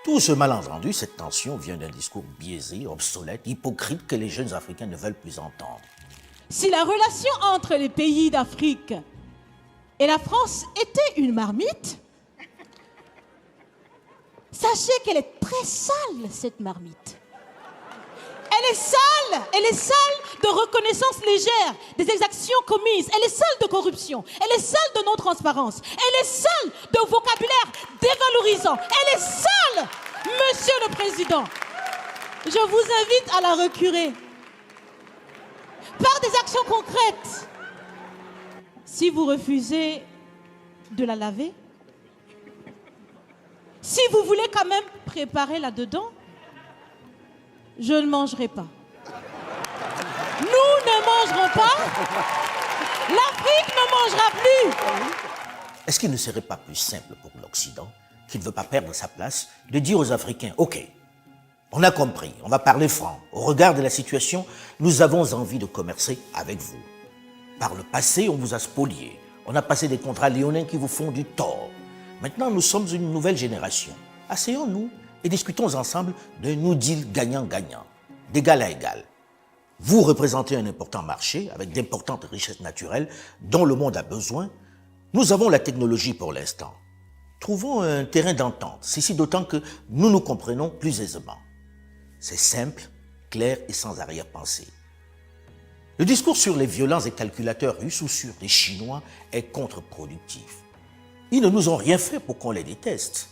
Tout ce malentendu, cette tension vient d'un discours biaisé, obsolète, hypocrite que les jeunes Africains ne veulent plus entendre. Si la relation entre les pays d'Afrique et la France était une marmite, sachez qu'elle est très sale, cette marmite. Elle est sale de reconnaissance légère des exactions commises. Elle est sale de corruption. Elle est sale de non-transparence. Elle est sale de vocabulaire dévalorisant. Elle est sale, Monsieur le Président. Je vous invite à la recurer par des actions concrètes. Si vous refusez de la laver, si vous voulez quand même préparer là-dedans, je ne mangerai pas. Nous ne mangerons pas. L'Afrique ne mangera plus. Est-ce qu'il ne serait pas plus simple pour l'Occident, qui ne veut pas perdre sa place, de dire aux Africains, OK, on a compris, on va parler franc. Au regard de la situation, nous avons envie de commercer avec vous. Par le passé, on vous a spolié. On a passé des contrats léonins qui vous font du tort. Maintenant, nous sommes une nouvelle génération. Asseyons-nous et discutons ensemble d'un New Deal gagnant-gagnant, d'égal à égal. Vous représentez un important marché avec d'importantes richesses naturelles dont le monde a besoin. Nous avons la technologie pour l'instant. Trouvons un terrain d'entente, ceci d'autant que nous nous comprenons plus aisément. C'est simple, clair et sans arrière-pensée. Le discours sur les violents et calculateurs russes ou sur les Chinois est contre-productif. Ils ne nous ont rien fait pour qu'on les déteste.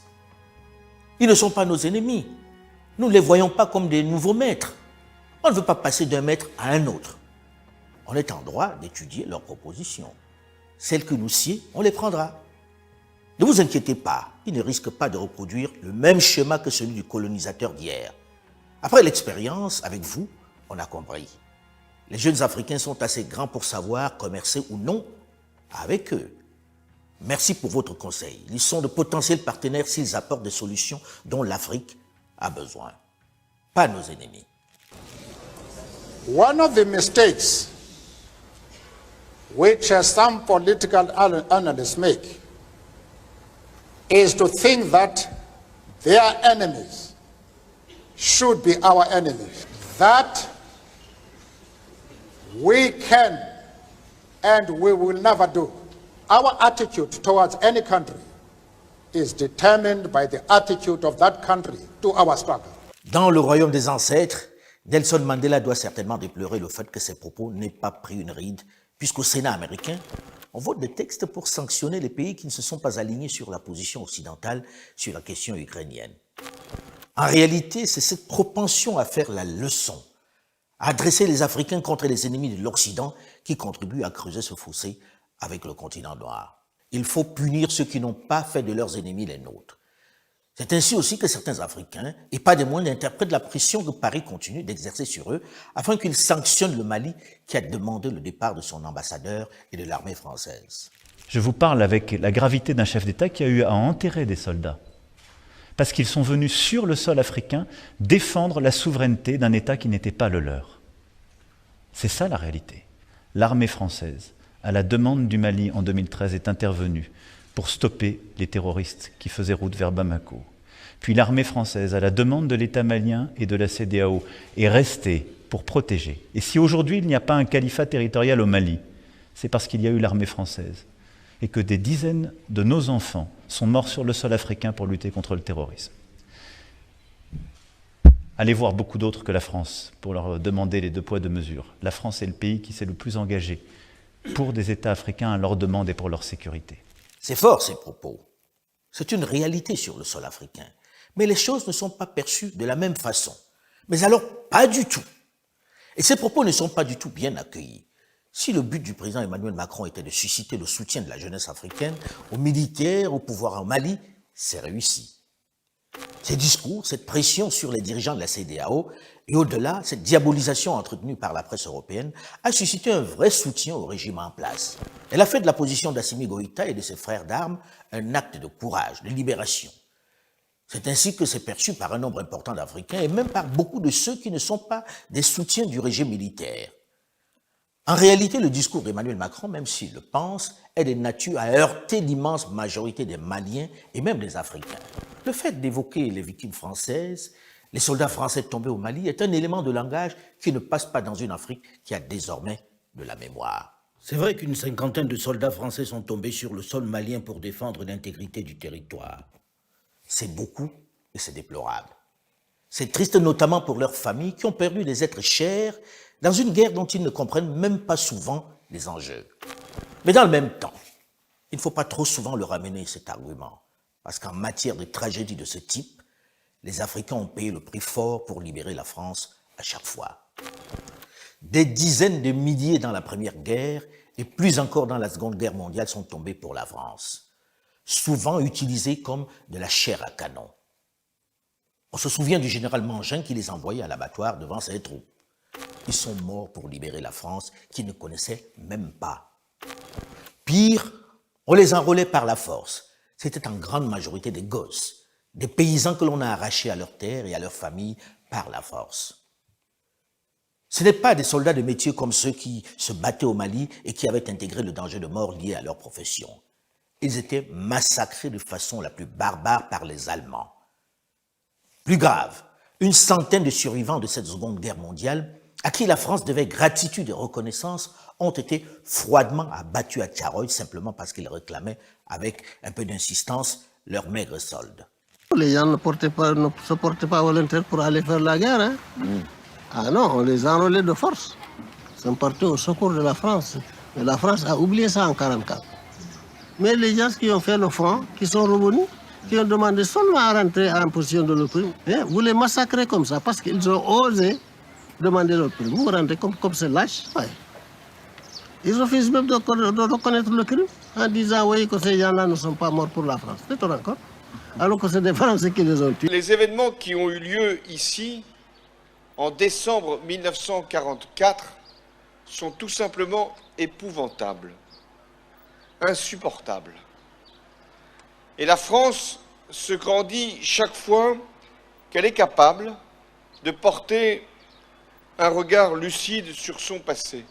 Ils ne sont pas nos ennemis. Nous ne les voyons pas comme des nouveaux maîtres. On ne veut pas passer d'un maître à un autre. On est en droit d'étudier leurs propositions. Celles que nous sied, on les prendra. Ne vous inquiétez pas, ils ne risquent pas de reproduire le même schéma que celui du colonisateur d'hier. Après l'expérience, avec vous, on a compris. Les jeunes Africains sont assez grands pour savoir commercer ou non avec eux. Merci pour votre conseil. Ils sont de potentiels partenaires s'ils apportent des solutions dont l'Afrique a besoin. Pas nos ennemis. One of the mistakes which some political analysts make is to think that their enemies should be our enemies. That we can and we will never do. Our attitude towards any country is determined by the attitude of that country to our struggle. Dans le royaume des ancêtres, Nelson Mandela doit certainement déplorer le fait que ses propos n'aient pas pris une ride, puisqu'au Sénat américain, on vote des textes pour sanctionner les pays qui ne se sont pas alignés sur la position occidentale sur la question ukrainienne. En réalité, c'est cette propension à faire la leçon, à adresser les Africains contre les ennemis de l'Occident qui contribue à creuser ce fossé avec le continent noir. Il faut punir ceux qui n'ont pas fait de leurs ennemis les nôtres. C'est ainsi aussi que certains Africains, et pas des moindres, interprètent la pression que Paris continue d'exercer sur eux afin qu'ils sanctionnent le Mali qui a demandé le départ de son ambassadeur et de l'armée française. Je vous parle avec la gravité d'un chef d'État qui a eu à enterrer des soldats. Parce qu'ils sont venus sur le sol africain défendre la souveraineté d'un État qui n'était pas le leur. C'est ça la réalité. L'armée française, à la demande du Mali en 2013, est intervenue pour stopper les terroristes qui faisaient route vers Bamako. Puis l'armée française, à la demande de l'État malien et de la CEDEAO, est restée pour protéger. Et si aujourd'hui il n'y a pas un califat territorial au Mali, c'est parce qu'il y a eu l'armée française et que des dizaines de nos enfants sont morts sur le sol africain pour lutter contre le terrorisme. Allez voir beaucoup d'autres que la France pour leur demander les 2 poids 2 mesures. La France est le pays qui s'est le plus engagé pour des États africains à leur demande et pour leur sécurité. C'est fort ces propos. C'est une réalité sur le sol africain. Mais les choses ne sont pas perçues de la même façon. Mais alors, pas du tout. Et ces propos ne sont pas du tout bien accueillis. Si le but du président Emmanuel Macron était de susciter le soutien de la jeunesse africaine, aux militaires, au pouvoir au Mali, c'est réussi. Ces discours, cette pression sur les dirigeants de la CEDEAO et au-delà, cette diabolisation entretenue par la presse européenne a suscité un vrai soutien au régime en place. Elle a fait de la position d'Assimi Goïta et de ses frères d'armes un acte de courage, de libération. C'est ainsi que c'est perçu par un nombre important d'Africains et même par beaucoup de ceux qui ne sont pas des soutiens du régime militaire. En réalité, le discours d'Emmanuel Macron, même s'il le pense, est de nature à heurter l'immense majorité des Maliens et même des Africains. Le fait d'évoquer les victimes françaises, les soldats français tombés au Mali, est un élément de langage qui ne passe pas dans une Afrique qui a désormais de la mémoire. C'est vrai qu'une cinquantaine de soldats français sont tombés sur le sol malien pour défendre l'intégrité du territoire. C'est beaucoup et c'est déplorable. C'est triste notamment pour leurs familles qui ont perdu des êtres chers dans une guerre dont ils ne comprennent même pas souvent les enjeux. Mais dans le même temps, il ne faut pas trop souvent le ramener cet argument, parce qu'en matière de tragédie de ce type, les Africains ont payé le prix fort pour libérer la France à chaque fois. Des dizaines de milliers dans la Première Guerre et plus encore dans la Seconde Guerre mondiale sont tombés pour la France, souvent utilisés comme de la chair à canon. On se souvient du général Mangin qui les envoyait à l'abattoir devant ses troupes. Ils sont morts pour libérer la France qu'ils ne connaissaient même pas. Pire, on les enrôlait par la force. C'était en grande majorité des gosses, des paysans que l'on a arrachés à leurs terres et à leurs familles par la force. Ce n'est pas des soldats de métier comme ceux qui se battaient au Mali et qui avaient intégré le danger de mort lié à leur profession. Ils étaient massacrés de façon la plus barbare par les Allemands. Plus grave, une centaine de survivants de cette Seconde Guerre mondiale, à qui la France devait gratitude et reconnaissance, ont été froidement abattus à Tcharoy simplement parce qu'ils réclamaient, avec un peu d'insistance, leur maigre solde. Les gens ne se portaient pas volontaires pour aller faire la guerre. Hein? Ah non, on les enrôlait de force. Ils sont partis au secours de la France. Mais la France a oublié ça en 1944. Mais les gens qui ont fait le front, qui sont revenus, qui ont demandé seulement à rentrer en position de l'opprimé, vous les massacrez comme ça parce qu'ils ont osé demander l'opprimé. Vous rentrez comme c'est lâche. Ouais. Ils refusent même de reconnaître le crime en disant oui, que ces gens-là ne sont pas morts pour la France. C'est tout encore. Alors que c'est des Français qui les ont tués. Les événements qui ont eu lieu ici en décembre 1944 sont tout simplement épouvantables, insupportables. Et la France se grandit chaque fois qu'elle est capable de porter un regard lucide sur son passé.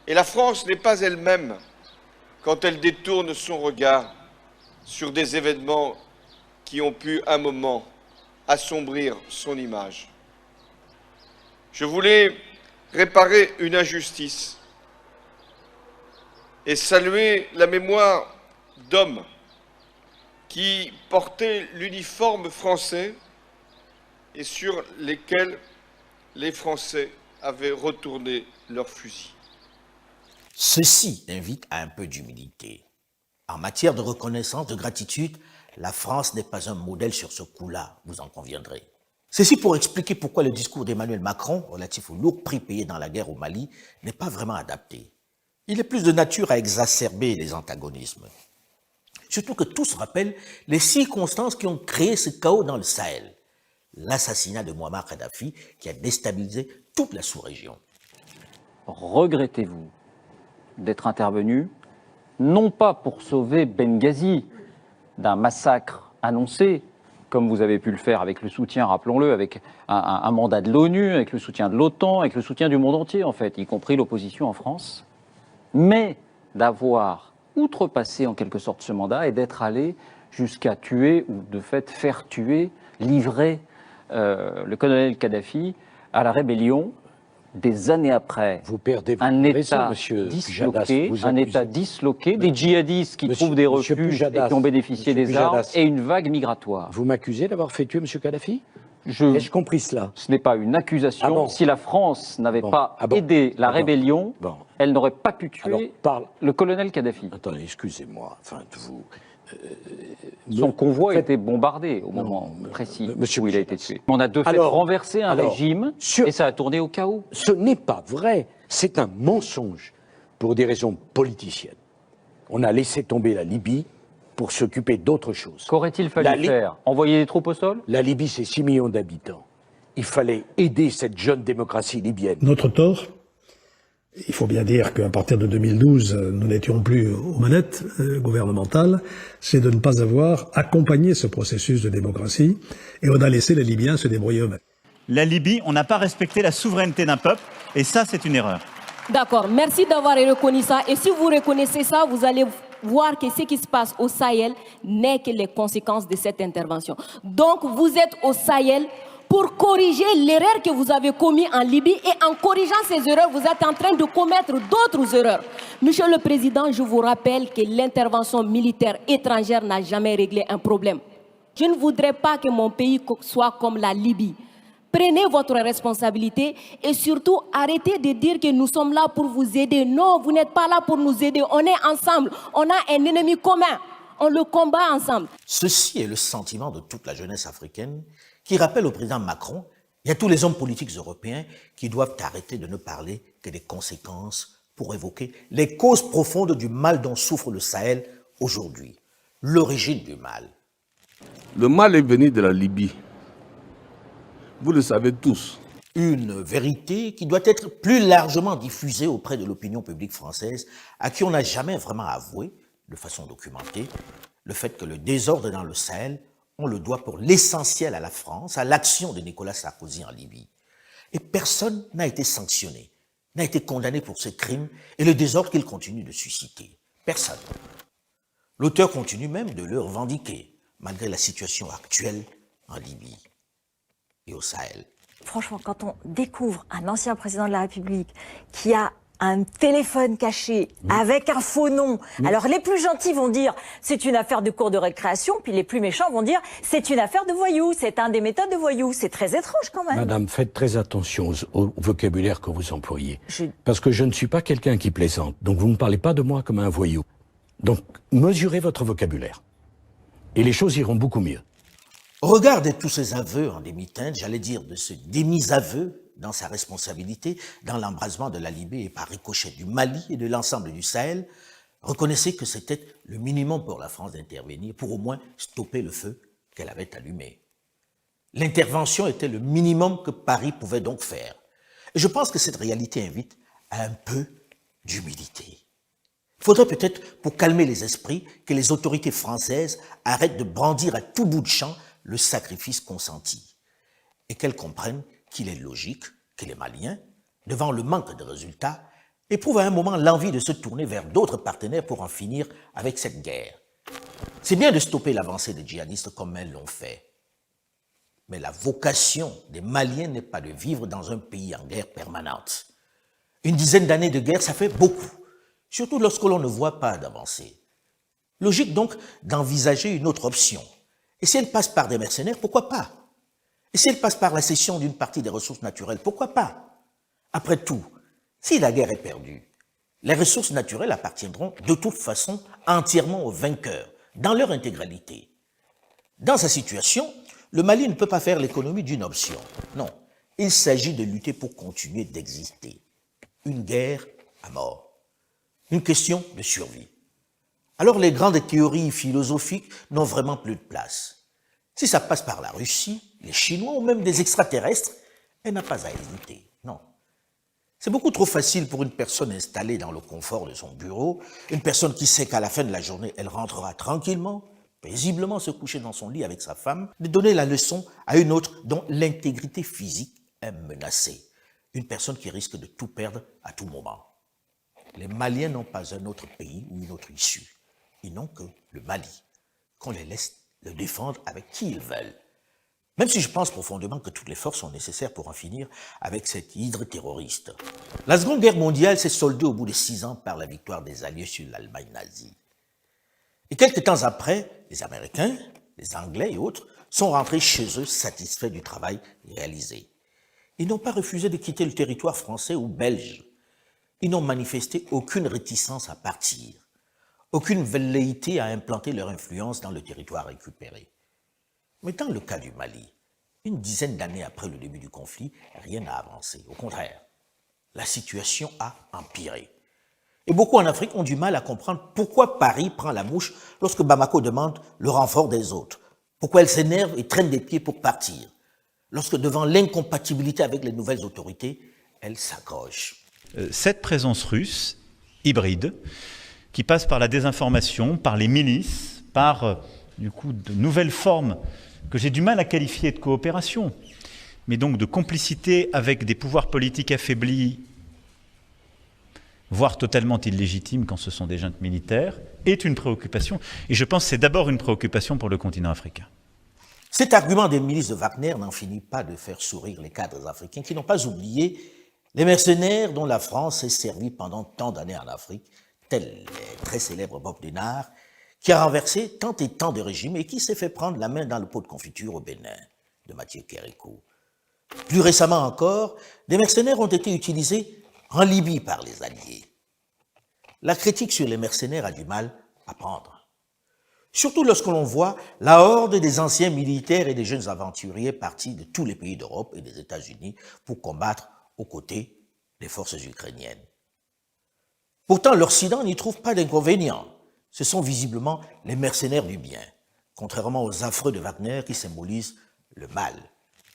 Et la France n'est pas elle-même quand elle détourne son regard sur des événements qui ont pu, un moment, assombrir son image. Je voulais réparer une injustice et saluer la mémoire d'hommes qui portaient l'uniforme français et sur lesquels les Français avaient retourné leurs fusils. Ceci invite à un peu d'humilité. En matière de reconnaissance, de gratitude, la France n'est pas un modèle sur ce coup-là, vous en conviendrez. Ceci pour expliquer pourquoi le discours d'Emmanuel Macron, relatif au lourd prix payé dans la guerre au Mali, n'est pas vraiment adapté. Il est plus de nature à exacerber les antagonismes. Surtout que tous rappellent les circonstances qui ont créé ce chaos dans le Sahel. L'assassinat de Muammar Kadhafi qui a déstabilisé toute la sous-région. Regrettez-vous d'être intervenu, non pas pour sauver Benghazi d'un massacre annoncé, comme vous avez pu le faire avec le soutien, rappelons-le, avec un mandat de l'ONU, avec le soutien de l'OTAN, avec le soutien du monde entier, en fait, y compris l'opposition en France, mais d'avoir outrepassé en quelque sorte ce mandat et d'être allé jusqu'à tuer, ou de fait faire tuer, livrer le colonel Kadhafi à la rébellion, des années après, un État disloqué, des djihadistes qui trouvent des refuges et qui ont bénéficié des armes, et une vague migratoire. Vous m'accusez d'avoir fait tuer M. Kadhafi ? Ai-je compris cela ? Ce n'est pas une accusation. Bon. Si la France n'avait pas aidé la rébellion, elle n'aurait pas pu tuer le colonel Kadhafi. Attendez, excusez-moi. Enfin, vous... Son convoi était bombardé au moment précis où il a été tué. On a de fait renversé un régime et ça a tourné au chaos. Ce n'est pas vrai. C'est un mensonge pour des raisons politiciennes. On a laissé tomber la Libye pour s'occuper d'autre chose. Qu'aurait-il fallu faire ? Envoyer des troupes au sol ? La Libye, c'est 6 millions d'habitants. Il fallait aider cette jeune démocratie libyenne. Notre tort, il faut bien dire qu'à partir de 2012, nous n'étions plus aux manettes gouvernementales, c'est de ne pas avoir accompagné ce processus de démocratie et on a laissé les Libyens se débrouiller eux-mêmes. La Libye, on n'a pas respecté la souveraineté d'un peuple, et ça, c'est une erreur. D'accord, merci d'avoir reconnu ça. Et si vous reconnaissez ça, vous allez voir que ce qui se passe au Sahel n'est que les conséquences de cette intervention. Donc vous êtes au Sahel pour corriger l'erreur que vous avez commise en Libye, et en corrigeant ces erreurs, vous êtes en train de commettre d'autres erreurs. Monsieur le Président, je vous rappelle que l'intervention militaire étrangère n'a jamais réglé un problème. Je ne voudrais pas que mon pays soit comme la Libye. Prenez votre responsabilité et surtout arrêtez de dire que nous sommes là pour vous aider. Non, vous n'êtes pas là pour nous aider. On est ensemble. On a un ennemi commun. On le combat ensemble. Ceci est le sentiment de toute la jeunesse africaine qui rappelle au président Macron et à tous les hommes politiques européens qui doivent arrêter de ne parler que des conséquences pour évoquer les causes profondes du mal dont souffre le Sahel aujourd'hui. L'origine du mal. Le mal est venu de la Libye. Vous le savez tous. Une vérité qui doit être plus largement diffusée auprès de l'opinion publique française, à qui on n'a jamais vraiment avoué, de façon documentée, le fait que le désordre dans le Sahel, on le doit pour l'essentiel à la France, à l'action de Nicolas Sarkozy en Libye. Et personne n'a été sanctionné, n'a été condamné pour ce crime et le désordre qu'il continue de susciter. Personne. L'auteur continue même de le revendiquer, malgré la situation actuelle en Libye et au Sahel. Franchement, quand on découvre un ancien président de la République qui a un téléphone caché avec un faux nom, alors les plus gentils vont dire c'est une affaire de cours de récréation, puis les plus méchants vont dire c'est une affaire de voyous, c'est un des méthodes de voyous. C'est très étrange quand même. Madame, faites très attention au vocabulaire que vous employez. Parce que je ne suis pas quelqu'un qui plaisante, donc vous ne parlez pas de moi comme un voyou. Donc mesurez votre vocabulaire. Et les choses iront beaucoup mieux. Au regard de tous ces aveux en demi-teinte, j'allais dire de ce demi-aveu dans sa responsabilité, dans l'embrasement de la Libye et par ricochet du Mali et de l'ensemble du Sahel, reconnaissez que c'était le minimum pour la France d'intervenir, pour au moins stopper le feu qu'elle avait allumé. L'intervention était le minimum que Paris pouvait donc faire. Et je pense que cette réalité invite à un peu d'humilité. Il faudrait peut-être, pour calmer les esprits, que les autorités françaises arrêtent de brandir à tout bout de champ le sacrifice consenti et qu'elles comprennent qu'il est logique que les Maliens, devant le manque de résultats, éprouvent à un moment l'envie de se tourner vers d'autres partenaires pour en finir avec cette guerre. C'est bien de stopper l'avancée des djihadistes comme elles l'ont fait. Mais la vocation des Maliens n'est pas de vivre dans un pays en guerre permanente. Une dizaine d'années de guerre, ça fait beaucoup, surtout lorsque l'on ne voit pas d'avancée. Logique donc d'envisager une autre option. Et si elle passe par des mercenaires, pourquoi pas? Et si elle passe par la cession d'une partie des ressources naturelles, pourquoi pas? Après tout, si la guerre est perdue, les ressources naturelles appartiendront de toute façon entièrement aux vainqueurs, dans leur intégralité. Dans sa situation, le Mali ne peut pas faire l'économie d'une option. Non, il s'agit de lutter pour continuer d'exister. Une guerre à mort. Une question de survie. Alors les grandes théories philosophiques n'ont vraiment plus de place. Si ça passe par la Russie, les Chinois ou même des extraterrestres, elle n'a pas à hésiter, non. C'est beaucoup trop facile pour une personne installée dans le confort de son bureau, une personne qui sait qu'à la fin de la journée, elle rentrera tranquillement, paisiblement se coucher dans son lit avec sa femme, de donner la leçon à une autre dont l'intégrité physique est menacée. Une personne qui risque de tout perdre à tout moment. Les Maliens n'ont pas un autre pays ou une autre issue. Ils n'ont que le Mali, qu'on les laisse le défendre avec qui ils veulent. Même si je pense profondément que toutes les forces sont nécessaires pour en finir avec cette hydre terroriste. La Seconde Guerre mondiale s'est soldée au bout de 6 ans par la victoire des Alliés sur l'Allemagne nazie. Et quelques temps après, les Américains, les Anglais et autres sont rentrés chez eux satisfaits du travail réalisé. Ils n'ont pas refusé de quitter le territoire français ou belge. Ils n'ont manifesté aucune réticence à partir. Aucune velléité à implanter leur influence dans le territoire récupéré. Mais dans le cas du Mali, une dizaine d'années après le début du conflit, rien n'a avancé. Au contraire, la situation a empiré. Et beaucoup en Afrique ont du mal à comprendre pourquoi Paris prend la mouche lorsque Bamako demande le renfort des autres. Pourquoi elle s'énerve et traîne des pieds pour partir. Lorsque devant l'incompatibilité avec les nouvelles autorités, elle s'accroche. Cette présence russe, hybride, qui passe par la désinformation, par les milices, par du coup de nouvelles formes que j'ai du mal à qualifier de coopération, mais donc de complicité avec des pouvoirs politiques affaiblis voire totalement illégitime quand ce sont des juntes militaires, est une préoccupation. Et je pense que c'est d'abord une préoccupation pour le continent africain. Cet argument des milices de Wagner n'en finit pas de faire sourire les cadres africains qui n'ont pas oublié les mercenaires dont la France s'est servie pendant tant d'années en Afrique, tel le très célèbre Bob Denard, qui a renversé tant et tant de régimes et qui s'est fait prendre la main dans le pot de confiture au Bénin, de Mathieu Kérékou. Plus récemment encore, des mercenaires ont été utilisés en Libye par les Alliés. La critique sur les mercenaires a du mal à prendre. Surtout lorsque l'on voit la horde des anciens militaires et des jeunes aventuriers partis de tous les pays d'Europe et des États-Unis pour combattre aux côtés des forces ukrainiennes. Pourtant, l'Occident n'y trouve pas d'inconvénient. Ce sont visiblement les mercenaires du bien, contrairement aux affreux de Wagner qui symbolisent le mal.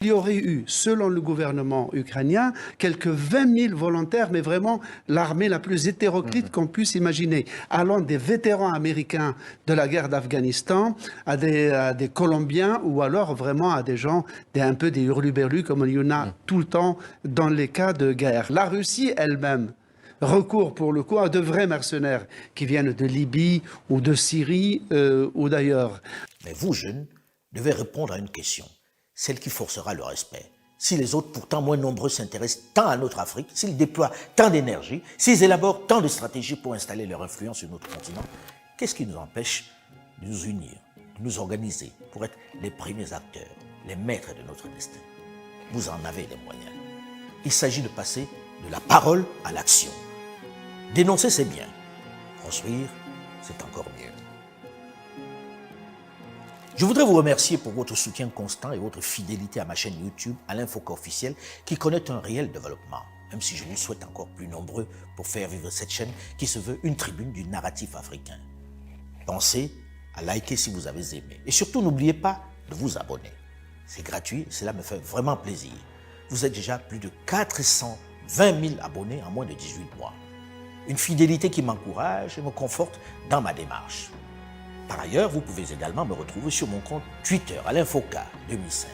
Il y aurait eu, selon le gouvernement ukrainien, quelques 20 000 volontaires, mais vraiment l'armée la plus hétéroclite qu'on puisse imaginer, allant des vétérans américains de la guerre d'Afghanistan à des Colombiens ou alors vraiment à des gens, un peu des hurluberlus comme il y en a tout le temps dans les cas de guerre. La Russie elle-même recourt pour le coup à de vrais mercenaires qui viennent de Libye ou de Syrie ou d'ailleurs. Mais vous, jeunes, devez répondre à une question. Celle qui forcera le respect. Si les autres, pourtant moins nombreux, s'intéressent tant à notre Afrique, s'ils déploient tant d'énergie, s'ils élaborent tant de stratégies pour installer leur influence sur notre continent, qu'est-ce qui nous empêche de nous unir, de nous organiser pour être les premiers acteurs, les maîtres de notre destin? Vous en avez les moyens. Il s'agit de passer de la parole à l'action. Dénoncer, c'est bien. Construire, c'est encore mieux. Je voudrais vous remercier pour votre soutien constant et votre fidélité à ma chaîne YouTube, Alain Foka Officiel, qui connaît un réel développement, même si je vous souhaite encore plus nombreux pour faire vivre cette chaîne qui se veut une tribune du narratif africain. Pensez à liker si vous avez aimé. Et surtout, n'oubliez pas de vous abonner. C'est gratuit, cela me fait vraiment plaisir. Vous êtes déjà plus de 420 000 abonnés en moins de 18 mois. Une fidélité qui m'encourage et me conforte dans ma démarche. Par ailleurs, vous pouvez également me retrouver sur mon compte Twitter, Alain Foka 2005,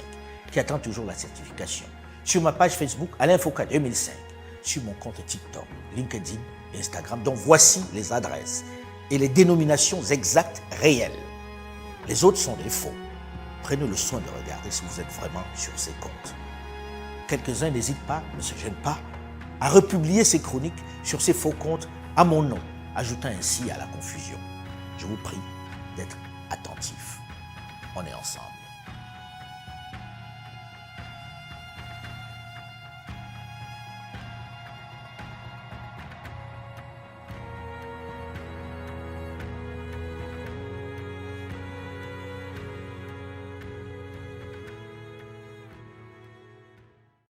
qui attend toujours la certification. Sur ma page Facebook, Alain Foka 2005. Sur mon compte TikTok, LinkedIn et Instagram, dont voici les adresses et les dénominations exactes réelles. Les autres sont des faux. Prenez le soin de regarder si vous êtes vraiment sur ces comptes. Quelques-uns n'hésitent pas, ne se gênent pas, à republier ces chroniques sur ces faux comptes à mon nom, ajoutant ainsi à la confusion. Je vous prie d'être attentif. On est ensemble.